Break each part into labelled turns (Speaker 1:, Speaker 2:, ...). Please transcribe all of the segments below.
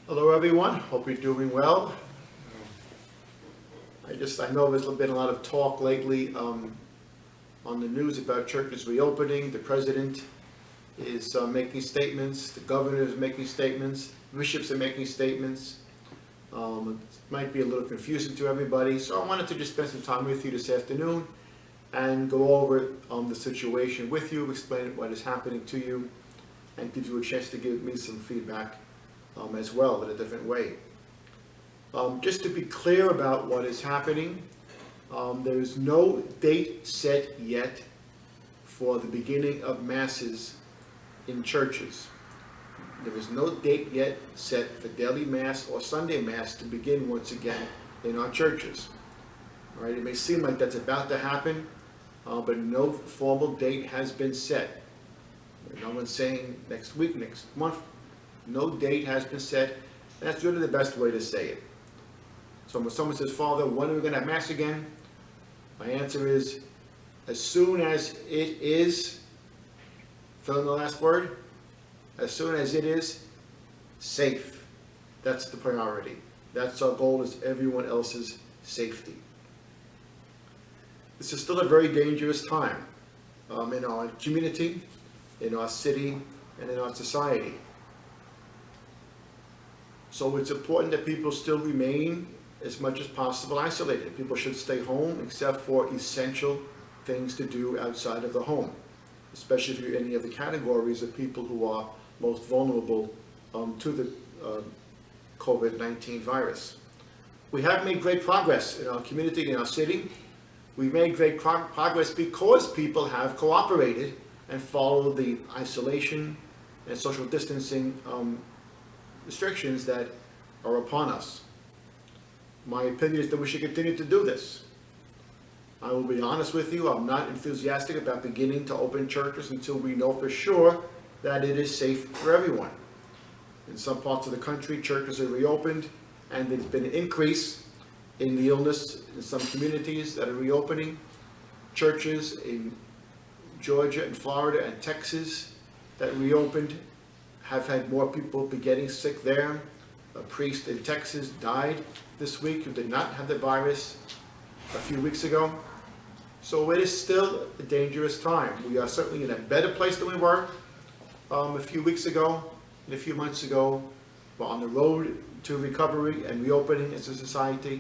Speaker 1: Hello everyone, hope you're doing well. I know there's been a lot of talk lately on the news about churches reopening. The president is making statements, the governor is making statements, bishops are making statements. It might be a little confusing to everybody, so I wanted to just spend some time with you this afternoon and go over the situation with you, explain what is happening to you, and give you a chance to give me some feedback as well in a different way. Just to be clear about what is happening, there is no date set yet for the beginning of masses in churches. There is no date yet set for daily mass or Sunday mass to begin once again in our churches. All right, it may seem like that's about to happen, but no formal date has been set. No one's saying next week, next month. No date has been set, and that's really the best way to say it. So when someone says, Father, when are we going to have Mass again? My answer is, as soon as it is, fill in the last word, as soon as it is safe. That's the priority. That's our goal, is everyone else's safety. This is still a very dangerous time in our community, in our city, and in our society. So it's important that people still remain as much as possible isolated. People should stay home except for essential things to do outside of the home, especially if you're in any of the categories of people who are most vulnerable to the COVID-19 virus. We have made great progress in our community, in our city. We've made great progress because people have cooperated and followed the isolation and social distancing restrictions that are upon us. My opinion is that we should continue to do this. I will be honest with you, I'm not enthusiastic about beginning to open churches until we know for sure that it is safe for everyone. In some parts of the country, churches are reopened, and there's been an increase in the illness in some communities that are reopening. Churches in Georgia and Florida and Texas that reopened have had more people be getting sick there. A priest in Texas died this week who did not have the virus a few weeks ago. So it is still a dangerous time. We are certainly in a better place than we were a few weeks ago and a few months ago. We're on the road to recovery and reopening as a society,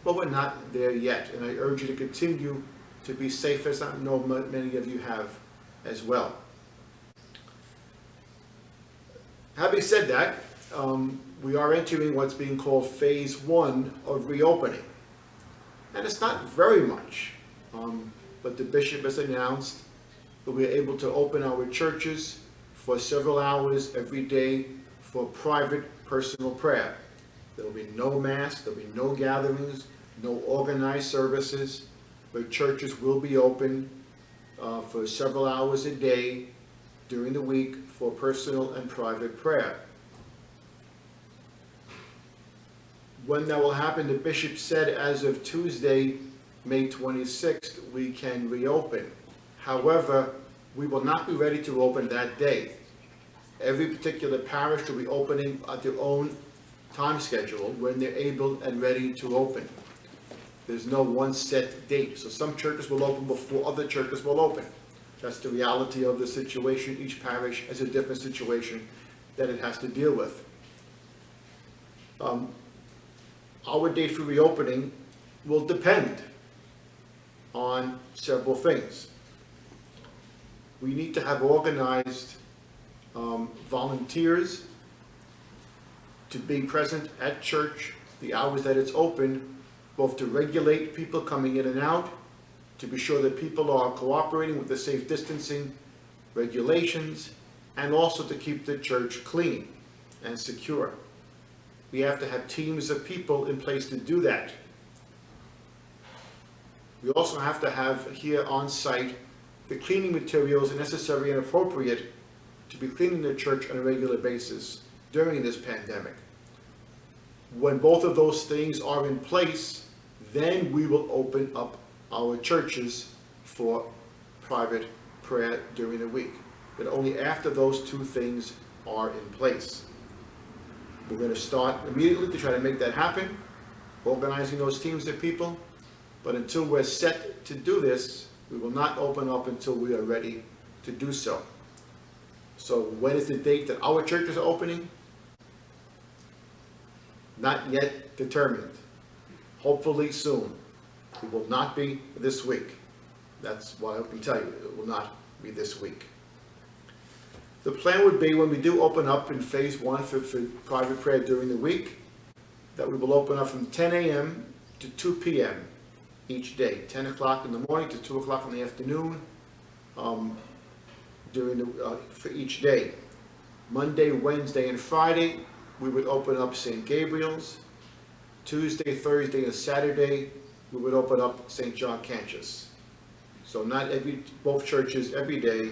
Speaker 1: but we're not there yet. And I urge you to continue to be safe, as I know many of you have as well. Having said that, we are entering what's being called phase 1 of reopening. And it's not very much, but the bishop has announced that we are able to open our churches for several hours every day for private personal prayer. There will be no mass, there will be no gatherings, no organized services, but churches will be open for several hours a day during the week for personal and private prayer. When that will happen, the bishop said as of Tuesday, May 26th, we can reopen. However, we will not be ready to open that day. Every particular parish will be opening at their own time schedule when they're able and ready to open. There's no one set date. So some churches will open before other churches will open. That's the reality of the situation. Each parish has a different situation that it has to deal with. Our date for reopening will depend on several things. We need to have organized volunteers to be present at church the hours that it's open, both to regulate people coming in and out, to be sure that people are cooperating with the safe distancing regulations, and also to keep the church clean and secure. We have to have teams of people in place to do that. We also have to have here on site the cleaning materials necessary and appropriate to be cleaning the church on a regular basis during this pandemic. When both of those things are in place, then we will open up our churches for private prayer during the week. But only after those two things are in place. We're going to start immediately to try to make that happen, organizing those teams of people. But until we're set to do this, we will not open up until we are ready to do so. So when is the date that our churches are opening? Not yet determined. Hopefully soon. It will not be this week. That's what I can tell you. It will not be this week. The plan would be when we do open up in phase 1 for private prayer during the week, that we will open up from 10 a.m. to 2 p.m. each day. 10 o'clock in the morning to 2 o'clock in the afternoon for each day. Monday, Wednesday, and Friday, we would open up St. Gabriel's. Tuesday, Thursday, and Saturday, we would open up St. John Cantius. So not both churches every day,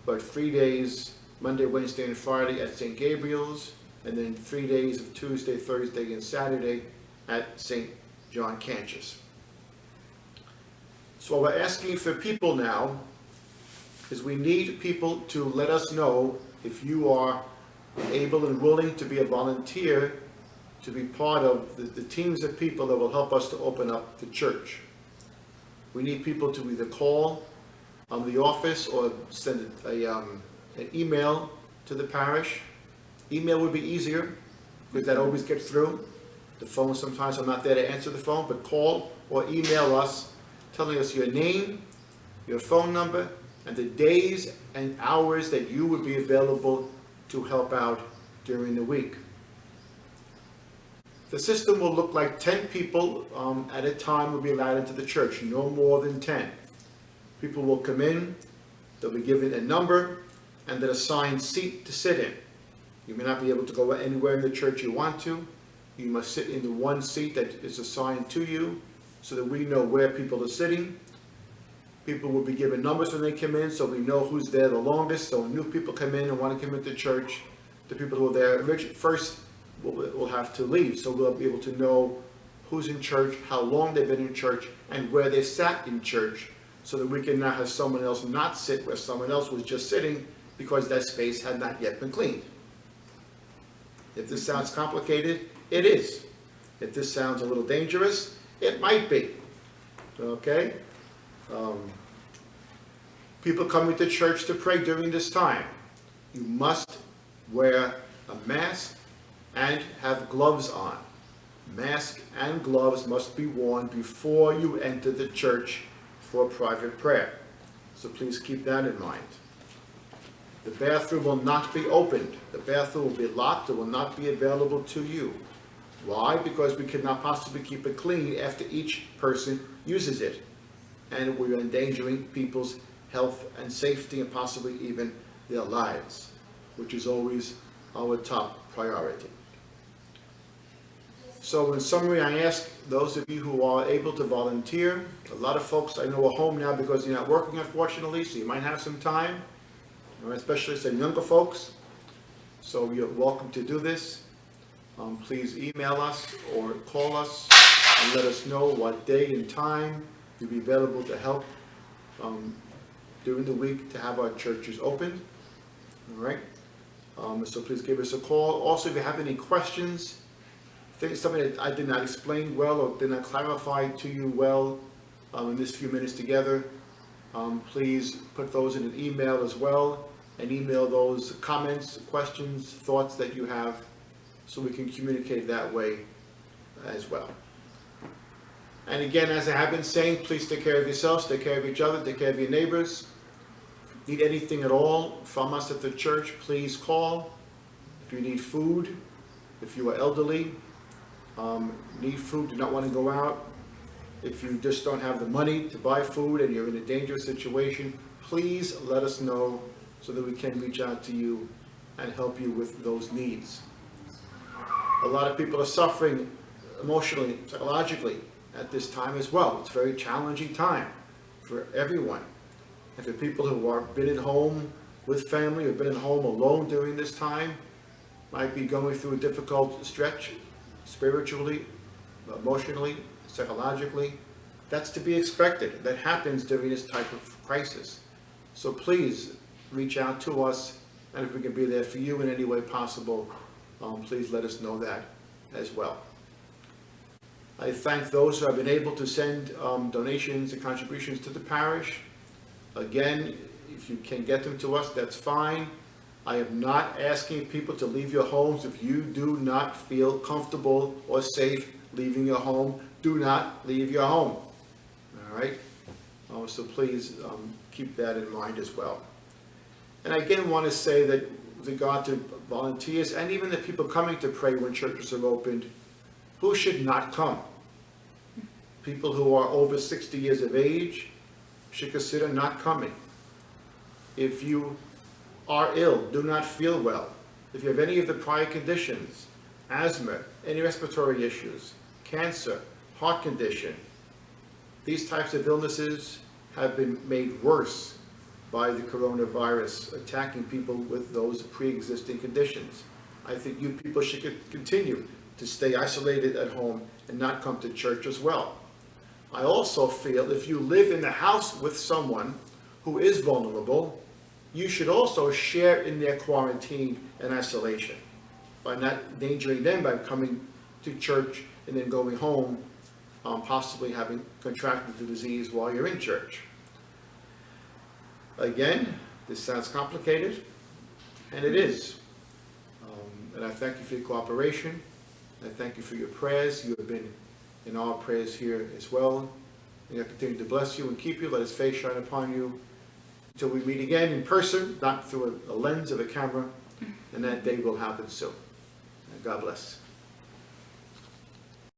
Speaker 1: but 3 days, Monday, Wednesday, and Friday at St. Gabriel's, and then 3 days of Tuesday, Thursday, and Saturday at St. John Cantius. So what we're asking for people now is we need people to let us know if you are able and willing to be a volunteer to be part of the teams of people that will help us to open up the church. We need people to either call the office or send an email to the parish. Email would be easier because that always gets through. The phone, sometimes I'm not there to answer the phone, but call or email us telling us your name, your phone number, and the days and hours that you would be available to help out during the week. The system will look like 10 people at a time will be allowed into the church, no more than 10. People will come in, they'll be given a number and an assigned seat to sit in. You may not be able to go anywhere in the church you want to. You must sit in the one seat that is assigned to you so that we know where people are sitting. People will be given numbers when they come in so we know who's there the longest. So when new people come in and want to come into church, the people who are there first will have to leave. So we'll be able to know who's in church, how long they've been in church, and where they sat in church, so that we can now have someone else not sit where someone else was just sitting because that space had not yet been cleaned. If this sounds complicated, it is. If this sounds a little dangerous, it might be. Okay? People coming to church to pray during this time, you must wear a mask and have gloves on. Mask and gloves must be worn before you enter the church for private prayer. So please keep that in mind. The bathroom will not be opened. The bathroom will be locked. It will not be available to you. Why? Because we cannot possibly keep it clean after each person uses it. And we're endangering people's health and safety and possibly even their lives, which is always our top priority. So in summary, I ask those of you who are able to volunteer. A lot of folks I know are home now because you're not working, unfortunately, so you might have some time, especially some younger folks. So you're welcome to do this. Please email us or call us and let us know what day and time you'll be available to help during the week to have our churches open. All right. So please give us a call. Also, if you have any questions, something that I did not explain well or did not clarify to you well in this few minutes together, please put those in an email as well, and email those comments, questions, thoughts that you have, so we can communicate that way as well. And again, as I have been saying, please take care of yourselves, take care of each other, take care of your neighbors. If you need anything at all from us at the church, please call. If you need food, if you are elderly, need food, do not want to go out, if you just don't have the money to buy food and you're in a dangerous situation, please let us know so that we can reach out to you and help you with those needs. A lot of people are suffering emotionally, psychologically at this time as well. It's a very challenging time for everyone. And for people who have been at home with family or been at home alone during this time, might be going through a difficult stretch spiritually, emotionally, psychologically. That's to be expected. That happens during this type of crisis. So please reach out to us, and if we can be there for you in any way possible, please let us know that as well. I thank those who have been able to send donations and contributions to the parish. Again, if you can get them to us, that's fine. I am not asking people to leave your homes. If you do not feel comfortable or safe leaving your home, do not leave your home. All right? So please keep that in mind as well. And I again want to say that with regard to volunteers and even the people coming to pray when churches are opened, who should not come? People who are over 60 years of age should consider not coming. If you are ill, do not feel well, if you have any of the prior conditions, asthma, any respiratory issues, cancer, heart condition, these types of illnesses have been made worse by the coronavirus attacking people with those pre-existing conditions. I think you people should continue to stay isolated at home and not come to church as well. I also feel if you live in the house with someone who is vulnerable, you should also share in their quarantine and isolation by not endangering them by coming to church and then going home, possibly having contracted the disease while you're in church. Again, this sounds complicated, and it is. And I thank you for your cooperation. I thank you for your prayers. You have been in our prayers here as well. May God continue to bless you and keep you. Let His face shine upon you until we meet again in person, not through a lens of a camera, and that day will happen soon. God bless.